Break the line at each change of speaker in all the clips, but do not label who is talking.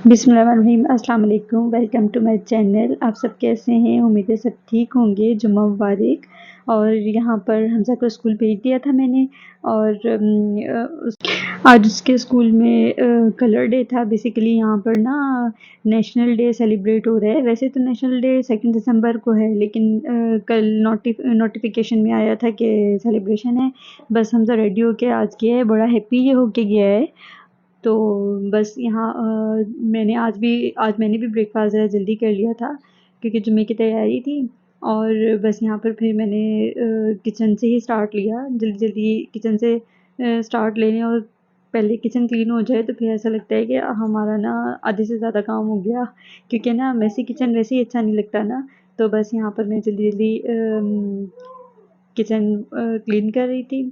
बिस्मिल्लाहिर्रहमानिर्रहीम, अस्सलाम वालेकुम। Welcome to my channel. आप सब कैसे हैं? उम्मीद है सब ठीक होंगे। जुम्मा मुबारक। और यहाँ पर हमज़ा को स्कूल भेज दिया था मैंने। और आज उसके स्कूल में कलर डे था। बेसिकली यहाँ पर ना नेशनल डे सेलिब्रेट हो रहा है। वैसे तो नेशनल डे 2 दिसंबर को है, लेकिन कल नोटिफिकेशन में आया था कि सेलिब्रेशन है। बस हमज़ा रेडी होके आज गया है, बड़ा हैप्पी होके गया है। तो बस यहाँ आज मैंने भी ब्रेकफ़ास्ट ज़रा जल्दी कर लिया था, क्योंकि जुम्मे की तैयारी थी। और बस यहाँ पर फिर मैंने किचन से ही स्टार्ट लिया, जल्दी-जल्दी किचन से स्टार्ट लेने। और पहले किचन क्लीन हो जाए तो फिर ऐसा लगता है कि हमारा ना आधे से ज़्यादा काम हो गया, क्योंकि ना मेसी किचन वैसे ही अच्छा नहीं लगता ना। तो बस यहाँ पर मैं जल्दी-जल्दी किचन क्लीन कर रही थी।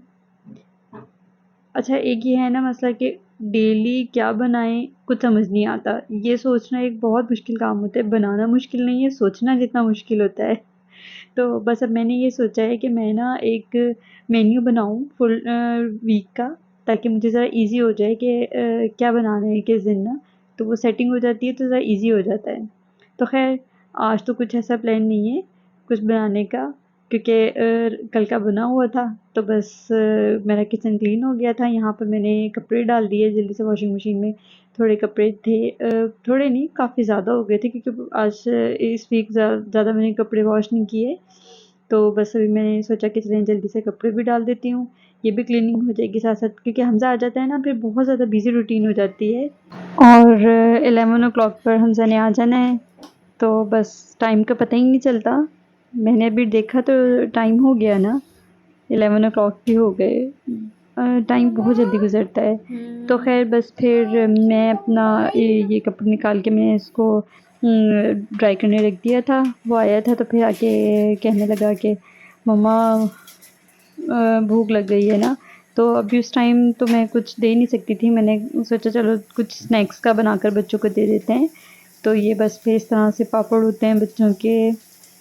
अच्छा, एक ये है ना मसला कि डेली क्या बनाएँ कुछ समझ नहीं आता। ये सोचना एक बहुत मुश्किल काम होता है, बनाना मुश्किल नहीं है, सोचना जितना मुश्किल होता है। तो बस अब मैंने ये सोचा है कि मैं ना एक मेन्यू बनाऊँ फुल वीक का, ताकि मुझे ज़रा ईज़ी हो जाए कि क्या बनाना है किस दिन ना। तो वो सेटिंग हो जाती है तो ज़रा ईज़ी हो जाता है। तो ख़ैर आज तो कुछ ऐसा प्लान नहीं है कुछ बनाने का, क्योंकि कल का बना हुआ था। तो बस मेरा किचन क्लीन हो गया था। यहाँ पर मैंने कपड़े डाल दिए जल्दी से वॉशिंग मशीन में। थोड़े कपड़े थे, थोड़े नहीं काफ़ी ज़्यादा हो गए थे, क्योंकि आज इस वीक ज़्यादा मैंने कपड़े वॉश नहीं किए। तो बस अभी मैंने सोचा कि चलें जल्दी से कपड़े भी डाल देती हूँ, ये भी क्लीनिंग हो जाएगी साथ-साथ, क्योंकि हमज़ा आ जाता है ना फिर बहुत ज़्यादा बिज़ी रूटीन हो जाती है। और 11 ओ क्लॉक पर हमज़ा ने आ जाना है, तो बस टाइम का पता ही नहीं चलता। मैंने अभी देखा तो टाइम हो गया ना, 11 ओ क्लॉक भी हो गए। टाइम बहुत जल्दी गुज़रता है। तो ख़ैर बस फिर मैं अपना ये कपड़े निकाल के मैं इसको ड्राई करने रख दिया था। वो आया था तो फिर आके कहने लगा कि मम्मा भूख लग गई है ना। तो अभी उस टाइम तो मैं कुछ दे नहीं सकती थी। मैंने सोचा चलो कुछ स्नैक्स का बनाकर बच्चों को दे देते हैं। तो ये बस फिर इस तरह से पापड़ होते हैं बच्चों के,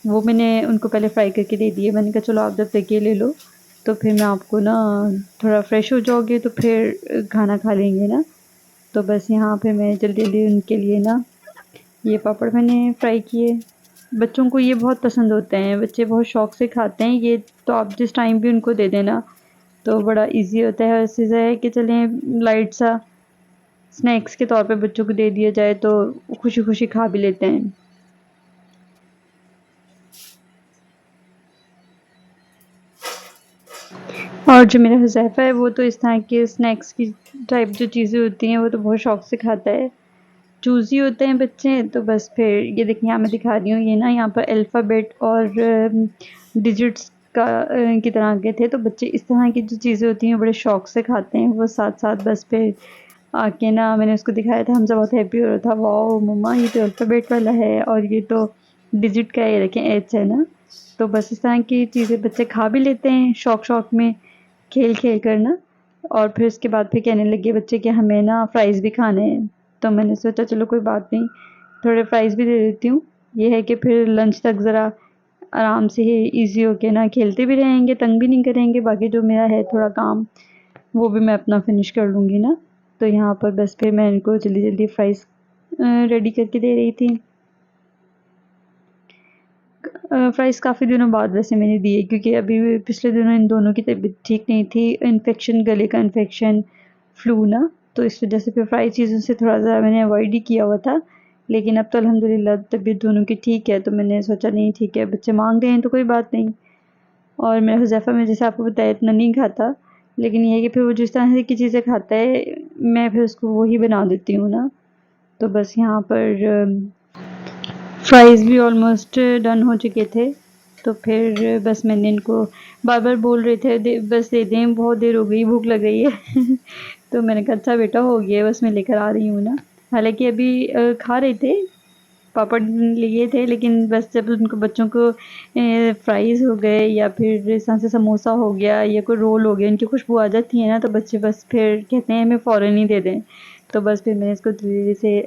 वो मैंने उनको पहले फ्राई करके दे दिए। मैंने कहा चलो आप जब तक ये ले लो, तो फिर मैं आपको ना थोड़ा फ्रेश हो जाओगे तो फिर खाना खा लेंगे ना। तो बस यहाँ पे मैं जल्दी-जल्दी उनके लिए ना ये पापड़ मैंने फ्राई किए। बच्चों को ये बहुत पसंद होते हैं, बच्चे बहुत शौक़ से खाते हैं ये। तो आप जिस टाइम भी उनको दे देना तो बड़ा ईज़ी होता है। और इससे है कि चलें लाइट सा स्नैक्स के तौर पे बच्चों को दे दिया जाए तो खुशी-खुशी खा भी लेते हैं। और जो मेरा हुज़ैफ़ा है वो तो इस तरह के स्नैक्स की टाइप जो चीज़ें होती हैं वो तो बहुत शौक़ से खाता है। चूज़ी होते हैं बच्चे। तो बस फिर ये देखिए यहाँ मैं दिखा रही हूँ, ये ना यहाँ पर अल्फ़ाबेट और डिजिट्स का की तरह के थे। तो बच्चे इस तरह की जो चीज़ें होती हैं बड़े शौक़ से खाते हैं। वो साथ-साथ बस फिर आके ना मैंने उसको दिखाया था, हमज़ा बहुत हैप्पी हो रहा था, वाओ मम्मा ये तो अल्फ़ाबेट वाला है और ये तो डिजिट का है, ये देखें एच है ना। तो बस इस तरह की चीज़ें बच्चे खा भी लेते हैं शौक़-शौक़ में, खेल-खेल कर ना। और फिर उसके बाद फिर कहने लगे बच्चे कि हमें ना फ्राइज़ भी खाने हैं। तो मैंने सोचा चलो कोई बात नहीं, थोड़े फ्राइज़ भी दे देती हूँ। ये है कि फिर लंच तक ज़रा आराम से ही ईज़ी होके ना खेलते भी रहेंगे, तंग भी नहीं करेंगे। बाकी जो मेरा है थोड़ा काम, वो भी मैं अपना फ़िनिश कर लूँगी ना। तो यहाँ पर बस फिर मैं इनको जल्दी-जल्दी फ्राइज़ रेडी करके दे रही थी। फ्राइज़ काफ़ी दिनों बाद वैसे मैंने दिए, क्योंकि अभी पिछले दिनों इन दोनों की तबीयत ठीक नहीं थी। इन्फेक्शन, गले का इन्फेक्शन, फ्लू ना, तो इस वजह से फिर फ्राई चीज़ों से थोड़ा-सा मैंने अवॉइड ही किया हुआ था। लेकिन अब तो अल्हम्दुलिल्लाह तबीयत दोनों की ठीक है, तो मैंने सोचा नहीं ठीक है, बच्चे माँग रहे हैं तो कोई बात नहीं। और मेरा हुज़ैफ़ा मैं जैसे आपको बताया इतना नहीं खाता, लेकिन ये है कि फिर वो जिस तरह की चीज़ें खाता है, मैं फिर उसको वही बना देती हूँ ना। तो बस यहाँ पर फ्राइज़ भी ऑलमोस्ट डन हो चुके थे। तो फिर बस मैंने इनको बार-बार बोल रहे थे बस दे दें, बहुत देर हो गई, भूख लग रही है। तो मैंने कहा अच्छा बेटा हो गया, बस मैं लेकर आ रही हूँ ना। हालाँकि अभी खा रहे थे, पापड़ लिए थे, लेकिन बस जब उनको बच्चों को फ्राइज़ हो गए या फिर इस तरह से समोसा हो गया या कोई रोल हो गया, इनकी खुशबू आ जाती है ना, तो बच्चे बस फिर कहते हैं हमें फ़ौरन ही दे दें। तो बस फिर मैंने इसको धीरे से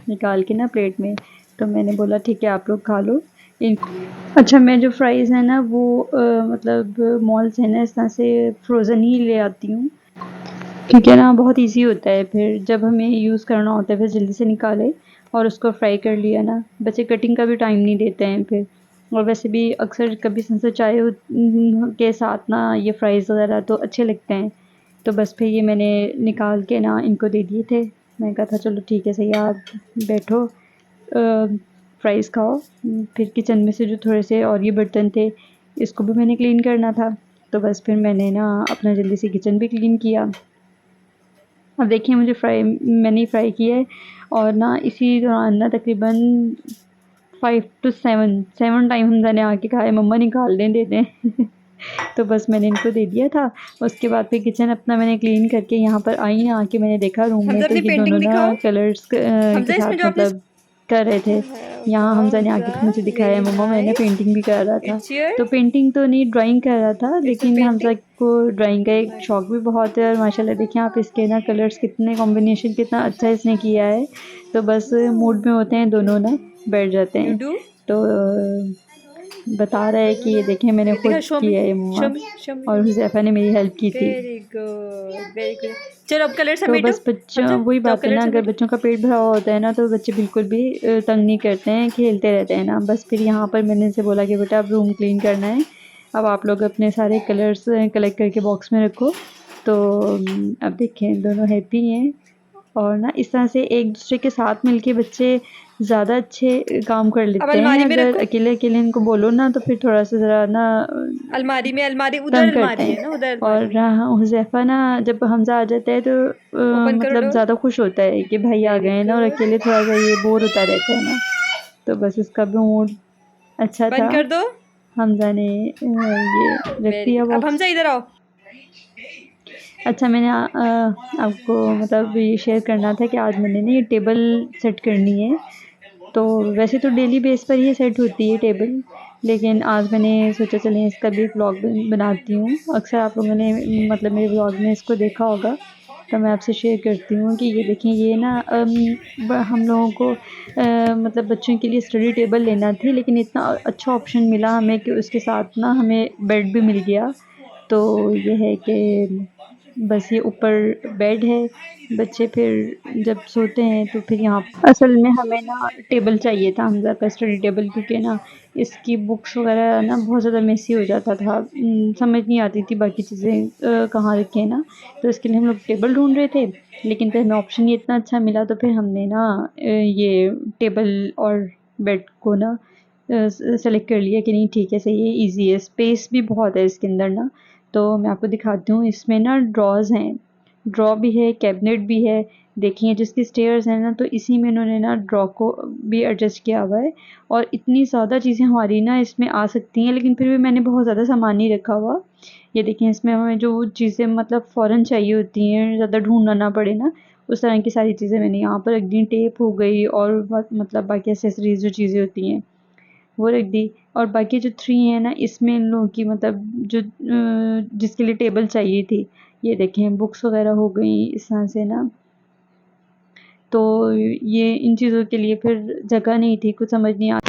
निकाल के ना प्लेट में, तो मैंने बोला ठीक है आप लोग खा लो। इन अच्छा, मैं जो फ्राइज़ है ना वो मतलब मॉल से ना इस तरह से फ्रोज़न ही ले आती हूँ। क्योंकि ना बहुत ईज़ी होता है, फिर जब हमें यूज़ करना होता है फिर जल्दी से निकाले और उसको फ्राई कर लिया ना, बच्चे कटिंग का भी टाइम नहीं देते हैं फिर। और वैसे भी अक्सर कभी समोसा चाय के साथ ना ये फ्राइज़ वगैरह तो अच्छे लगते हैं। तो बस फिर ये मैंने निकाल के ना इनको दे दिए थे। मैंने कहा था चलो ठीक है सही है, आप बैठो फ्राइज़ खाओ। फिर किचन में से जो थोड़े से और ये बर्तन थे, इसको भी मैंने क्लीन करना था। तो बस फिर मैंने ना अपना जल्दी से किचन भी क्लीन किया। अब देखिए मैंने फ्राई किया है और ना इसी दौरान ना तकरीबन 5 टू 7 टाइम हमज़ा ने आके कहा है मम्मा निकाल दें, दे दें। तो बस मैंने इनको दे दिया था। उसके बाद फिर किचन अपना मैंने क्लीन करके यहाँ पर आई ना, आके मैंने देखा रूम में
हमजा
तो
अपनी
ये
पेंटिंग
दोनों ना
दिखाओ।
कलर्स के
हमजा इसमें
साथ
जो आपने
मतलब कर रहे थे। यहाँ
वाह
हमज़ा ने आके
हमजा,
फिर मुझे दिखाया
वेरी
मम्मा मैंने
नाइस।
पेंटिंग भी कर रहा था।
इट्स योर,
तो पेंटिंग तो नहीं, ड्राइंग कर रहा था,
इट्स अ
लेकिन हमज़ा
पेंटिंग।
को ड्राइंग का एक शौक भी बहुत है और माशाल्लाह देखिए आप इसके ना कलर्स कितने कॉम्बिनेशन कितना अच्छा इसने किया है। तो बस मूड में होते हैं दोनों ना बैठ जाते
यू
हैं।
डू,
तो बता रहा है कि ये देखें मैंने
दिखा,
खुद
शो मी,
किया है
शो
मम्मा,
मी, शो मी,
और
शो मी।
हुज़ैफ़ा ने मेरी हेल्प की थी।
Very good, very good. चलो अब कलर
तो
समेटो।
बस बच्चों
हमजा
वही
जाओ
बात है
कलर
ना, अगर
समेटो।
बच्चों का पेट भरा हुआ होता है ना तो बच्चे बिल्कुल भी तंग नहीं करते हैं, खेलते रहते हैं ना। बस फिर यहाँ पर मैंने इनसे बोला कि बेटा अब रूम क्लीन करना है, अब आप लोग अपने सारे कलर्स कलेक्ट करके बॉक्स में रखो। तो अब देखें दोनों हैप्पी हैं और ना इस तरह से एक दूसरे के साथ मिलके बच्चे ज़्यादा अच्छे काम कर
अब
लेते हैं।
अलमारी में
अगर
रखो।
अकेले-अकेले इनको बोलो ना तो फिर थोड़ा-सा ज़रा ना
अलमारी में, अलमारी उधर
तंग करते
अलमारी
हैं।
है ना, उधर अलमारी
और
में।
हाँ, हुज़ैफ़ा ना जब हमज़ा आ जाता है तो
ओपन करो
मतलब
डोर।
ज़्यादा खुश होता है कि भाई आ
वेरी
गए हैं ना, और
गुड।
अकेले थोड़ा-सा ये बोर होता रहता है ना, तो बस उसका भी मूड अच्छा
बंद
था।
कर दो।
हमज़ा ने ये रख
वेरी
दिया
गुड। अब
बॉक्स।
हमजा इधर आओ।
अच्छा मैंने आपको मतलब ये शेयर करना था कि आज मैंने ना ये टेबल सेट करनी है। तो वैसे तो डेली बेस पर ये सेट होती है टेबल, लेकिन आज मैंने सोचा चलें इसका भी एक व्लॉग बनाती हूँ। अक्सर आप लोगों ने मतलब मेरे व्लॉग में इसको देखा होगा, तो मैं आपसे शेयर करती हूँ कि ये देखें ये ना हम लोगों को मतलब बच्चों के लिए स्टडी टेबल लेना थी, लेकिन इतना अच्छा ऑप्शन मिला हमें कि उसके साथ ना हमें बेड भी मिल गया। तो ये है कि बस ये ऊपर बेड है, बच्चे फिर जब सोते हैं तो फिर यहाँ असल में हमें ना टेबल चाहिए था हमज़ा का स्टडी टेबल, क्योंकि ना इसकी बुक्स वगैरह ना बहुत ज़्यादा मेसी हो जाता था। समझ नहीं आती थी बाकी चीज़ें कहाँ रखें ना, तो इसके लिए हम लोग टेबल ढूंढ रहे थे, लेकिन फिर हमें ऑप्शन ये इतना अच्छा मिला तो फिर हमने ना ये टेबल और बेड को ना सेलेक्ट कर लिया कि नहीं ठीक है सही है, ईज़ी है, स्पेस भी बहुत है इसके अंदर ना। तो मैं आपको दिखाती हूँ, इसमें ना ड्रॉज़ हैं, ड्रॉ भी है, कैबिनेट भी है। देखिए जिसकी स्टेयर्स हैं ना तो इसी में इन्होंने ना ड्रॉ को भी एडजस्ट किया हुआ है, और इतनी ज़्यादा चीज़ें हमारी ना इसमें आ सकती हैं, लेकिन फिर भी मैंने बहुत ज़्यादा सामान नहीं रखा हुआ। ये देखिए इसमें हमें जो चीज़ें मतलब फ़ौरन चाहिए होती हैं, ज़्यादा ढूँढना ना पड़े ना, उस तरह की सारी चीज़ें मैंने यहाँ पर रख दी। टेप हो गई और मतलब बाकी एक्सेसरीज़ जो चीज़ें होती हैं वो रख दी। और बाकी जो 3 है ना इसमें इन लोगों की मतलब जो जिसके लिए टेबल चाहिए थी, ये देखें बुक्स वगैरह हो गई इस तरह से ना। तो ये इन चीज़ों के लिए फिर जगह नहीं थी, कुछ समझ नहीं आ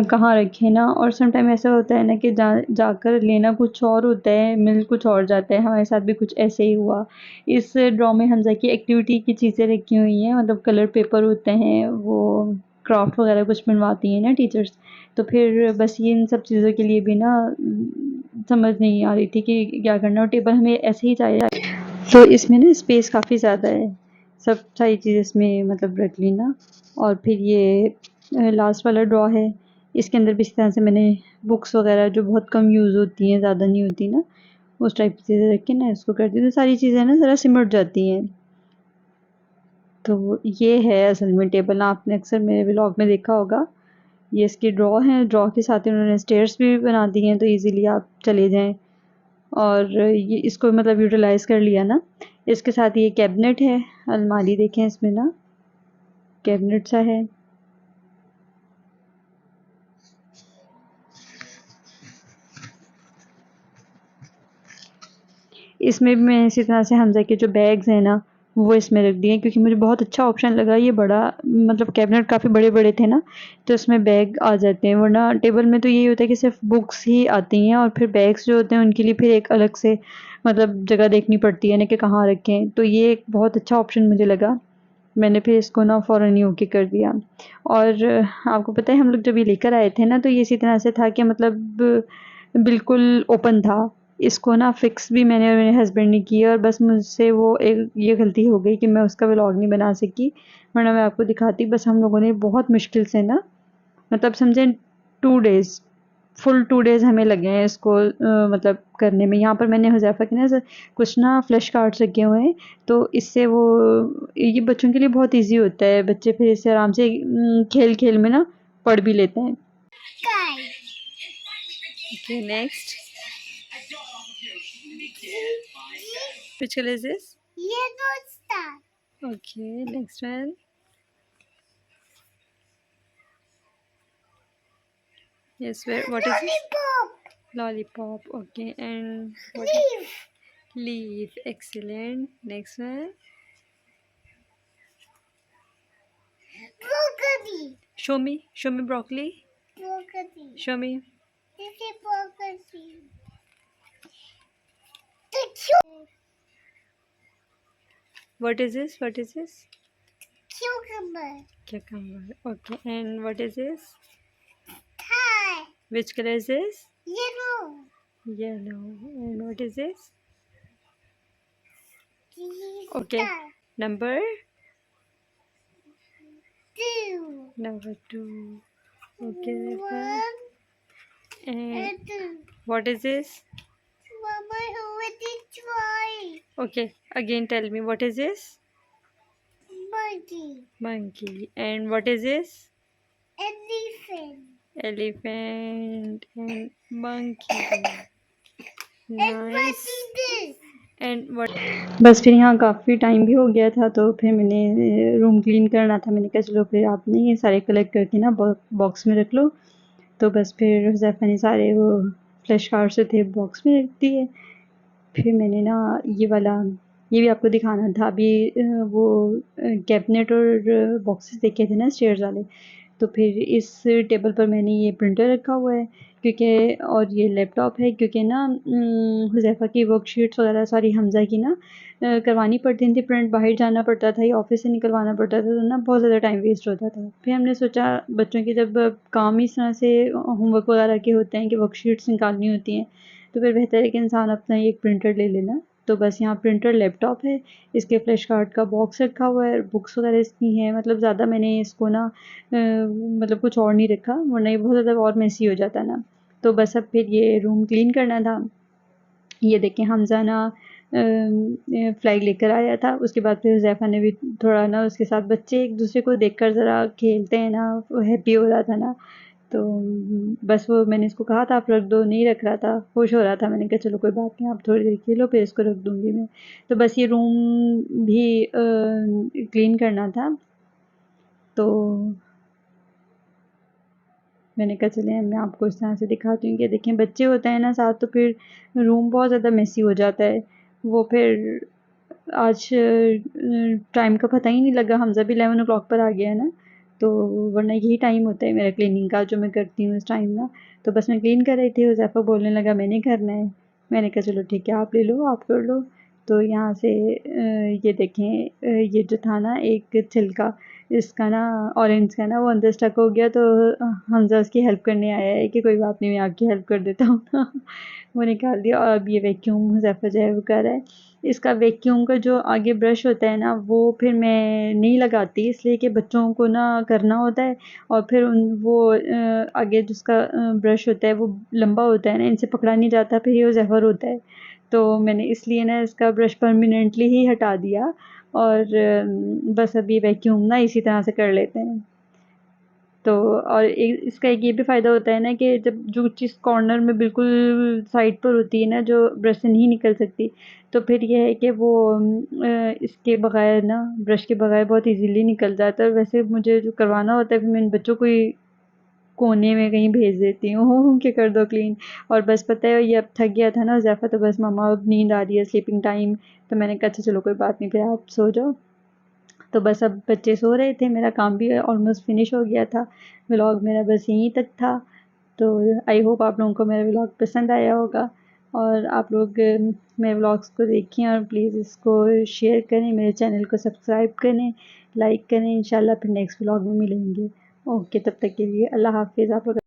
कहाँ रखें ना। और सम टाइम ऐसा होता है ना कि जाकर लेना कुछ और होता है, मिल कुछ और जाता है। हमारे साथ भी कुछ ऐसे ही हुआ। इस ड्रॉ में हमज़ा की एक्टिविटी की चीज़ें रखी हुई हैं, मतलब कलर पेपर होते हैं, वो क्राफ्ट वगैरह कुछ बनवाती हैं ना टीचर्स। तो फिर बस ये इन सब चीज़ों के लिए भी ना समझ नहीं आ रही थी कि क्या करना, और टेबल हमें ऐसे ही चाहिए। तो इसमें ना स्पेस काफ़ी ज़्यादा है, सब सारी चीज़ें इसमें मतलब रख ली ना। और फिर ये लास्ट वाला ड्रॉ है, इसके अंदर भी इस तरह से मैंने बुक्स वगैरह जो बहुत कम यूज़ होती हैं, ज़्यादा नहीं होती ना, उस टाइप की चीज़ें रख के ना इसको कर दी, तो सारी चीज़ें ना ज़रा सिमट जाती हैं। तो ये है असल में टेबल, आपने अक्सर मेरे व्लॉग में देखा होगा। ये इसकी ड्रॉ है, ड्रॉ के साथ इन्होंने स्टेयर्स भी बना दी हैं, तो ईज़िली आप चले जाएँ। और ये इसको मतलब यूटिलाइज़ कर लिया ना। इसके साथ ये कैबिनेट है, अलमारी देखें इसमें ना कैबिनेट सा है। इसमें भी मैंने इसी तरह से हमज़ा के जो बैग्स हैं ना वो इसमें रख दिए, क्योंकि मुझे बहुत अच्छा ऑप्शन लगा ये बड़ा, मतलब कैबिनेट काफ़ी बड़े-बड़े थे ना, तो इसमें बैग आ जाते हैं। वरना टेबल में तो यही होता है कि सिर्फ बुक्स ही आती हैं, और फिर बैग्स जो होते हैं उनके लिए फिर एक अलग से मतलब जगह देखनी पड़ती है ना कि कहाँ रखें, तो ये एक बहुत अच्छा ऑप्शन मुझे लगा। मैंने फिर इसको ना फ़ौरन ही ओके कर दिया। और आपको पता है हम लोग जब ये लेकर आए थे ना, तो ये इसी तरह से था कि मतलब बिल्कुल ओपन था। इसको ना फ़िक्स भी मैंने और मेरे हस्बैंड ने की, और बस मुझसे वो एक ये गलती हो गई कि मैं उसका व्लॉग नहीं बना सकी, वरना मैं आपको दिखाती। बस हम लोगों ने बहुत मुश्किल से ना, मतलब समझें 2 डेज़, फुल 2 डेज़ हमें लगे हैं इसको मतलब करने में। यहाँ पर मैंने हुज़ैफ़ा के ना कुछ ना फ्लैश कार्ड्स रखे हुए हैं, तो इससे वो ये बच्चों के लिए बहुत ईज़ी होता है। बच्चे फिर इससे आराम से खेल-खेल में ना पढ़ भी लेते हैं।
Okay, next. Which color is this?
Yellow star.
Okay, next one. Yes, what is this?
Lollipop.
Lollipop. Okay, and what?
Leaf.
Leaf. Excellent. Next one.
Broccoli.
Show me. Show me broccoli.
Broccoli.
Show me.
This is broccoli. The cu-
What is this? What is this?
cucumber.
Cucumber. Okay, and what is this?
Thai.
Which color is this?
Yellow.
Yellow. And what is this?
This is
Okay.
star.
Number
Two.
number 2. Okay, that's fine.
One
And
and two.
what is this?
Mama, who is it try?
Okay, again tell me what is this?
Monkey.
Monkey. And what is this?
Elephant.
Elephant and monkey.
And what
Nice.
is this?
And what?
बस फिर यहाँ काफ़ी time भी हो गया था, तो फिर मैंने रूम क्लीन करना था। मैंने कहा चलो फिर आपने ये सारे कलेक्ट करके ना बॉक्स में रख लो। तो बस फिर हुज़ैफ़ा ने सारे वो फ्लैश कार्ड्स जो थे बॉक्स में रख दिए। फिर मैंने ना ये वाला, ये भी आपको दिखाना था अभी, वो कैबिनेट और बॉक्सेस देखे थे ना स्टेयर्स वाले, तो फिर इस टेबल पर मैंने ये प्रिंटर रखा हुआ है, क्योंकि और ये लैपटॉप है, क्योंकि ना हुज़ैफ़ा की वर्कशीट्स वगैरह सारी हमज़ा की ना करवानी पड़ती थी प्रिंट, बाहर जाना पड़ता था या ऑफिस से निकलवाना पड़ता था, तो ना बहुत ज़्यादा टाइम वेस्ट होता था। फिर हमने सोचा बच्चों के जब काम इस तरह से होमवर्क वगैरह के होते हैं कि वर्कशीट्स निकालनी होती हैं, तो फिर बेहतर है कि इंसान अपना एक प्रिंटर ले लेना। तो बस यहाँ प्रिंटर लैपटॉप है, इसके फ्लैश कार्ड का बॉक्स रखा हुआ है, बुक्स वगैरह इसकी हैं, मतलब ज़्यादा मैंने इसको ना मतलब कुछ और नहीं रखा, वरना ये बहुत ज़्यादा और मेसी हो जाता ना। तो बस अब फिर ये रूम क्लीन करना था। ये देखें हमज़ा ना फ्लैग लेकर आया था, उसके बाद फिर हुज़ैफ़ा ने भी थोड़ा ना उसके साथ, बच्चे एक दूसरे को देखकर ज़रा खेलते हैं ना, वो हैप्पी हो रहा था ना, तो बस वो मैंने इसको कहा था आप रख दो, नहीं रख रहा था, खुश हो रहा था। मैंने कहा चलो कोई बात नहीं, आप थोड़ी देर खेलो फिर इसको रख दूँगी मैं। तो बस ये रूम भी क्लीन करना था, तो मैंने कहा चलें मैं आपको इस तरह से दिखाती हूँ कि देखें बच्चे होते हैं ना साथ, तो फिर रूम बहुत ज़्यादा मेसी हो जाता है। वो फिर आज टाइम का पता ही नहीं लगा, हमज़ा भी 11 o'clock पर आ गया है ना, तो वरना यही टाइम होता है मेरा क्लीनिंग का जो मैं करती हूँ इस टाइम ना। तो बस मैं क्लीन कर रही थी, हुज़ैफ़ा बोलने लगा मैंने करना है। मैंने कहा चलो ठीक है आप ले लो, आप कर लो। तो यहाँ से ये देखें ये जो था ना एक छिलका, इसका ना ऑरेंज का ना वो अंदर स्टक हो गया, तो हमज़ा उसकी हेल्प करने आया है कि कोई बात नहीं मैं आपकी हेल्प कर देता हूँ ना। वो निकाल दिया, और अब ये वैक्यूम हुज़ैफ़ा जो है वो कर रहा है। इसका वैक्यूम का जो आगे ब्रश होता है ना, वो फिर मैं नहीं लगाती, इसलिए कि बच्चों को ना करना होता है, और फिर वो आगे जिसका ब्रश होता है वो लंबा होता है ना, इनसे पकड़ा नहीं जाता, फिर ये ज़हर होता है। तो मैंने इसलिए ना इसका ब्रश परमानेंटली ही हटा दिया, और बस अब ये वैक्यूम ना इसी तरह से कर लेते हैं। तो और इसका एक ये भी फ़ायदा होता है ना कि जब जो चीज़ कॉर्नर में बिल्कुल साइड पर होती है ना, जो ब्रश से नहीं निकल सकती, तो फिर ये है कि वो इसके बगैर ना, ब्रश के बगैर बहुत इजीली निकल जाता है। वैसे मुझे जो करवाना होता है फिर मैं इन बच्चों को ही कोने में कहीं भेज देती हूँ कि कर दो क्लीन। और बस पता है ये अब थक गया था ना ज़ैफ़ा, तो बस मम्मा अब नींद आ रही है, स्लीपिंग टाइम, तो मैंने कहा अच्छा चलो कोई बात नहीं, फिर आप सो जाओ। तो बस अब बच्चे सो रहे थे, मेरा काम भी ऑलमोस्ट फिनिश हो गया था, व्लॉग मेरा बस यहीं तक था। तो आई होप आप लोगों को मेरा व्लॉग पसंद आया होगा। और आप लोग मेरे व्लॉग्स को देखें और प्लीज़ इसको शेयर करें, मेरे चैनल को सब्सक्राइब करें, लाइक करें। इंशाल्लाह फिर नेक्स्ट व्लॉग में मिलेंगे। ओके, तब तक के लिए अल्लाह हाफ़िज़। आप लोग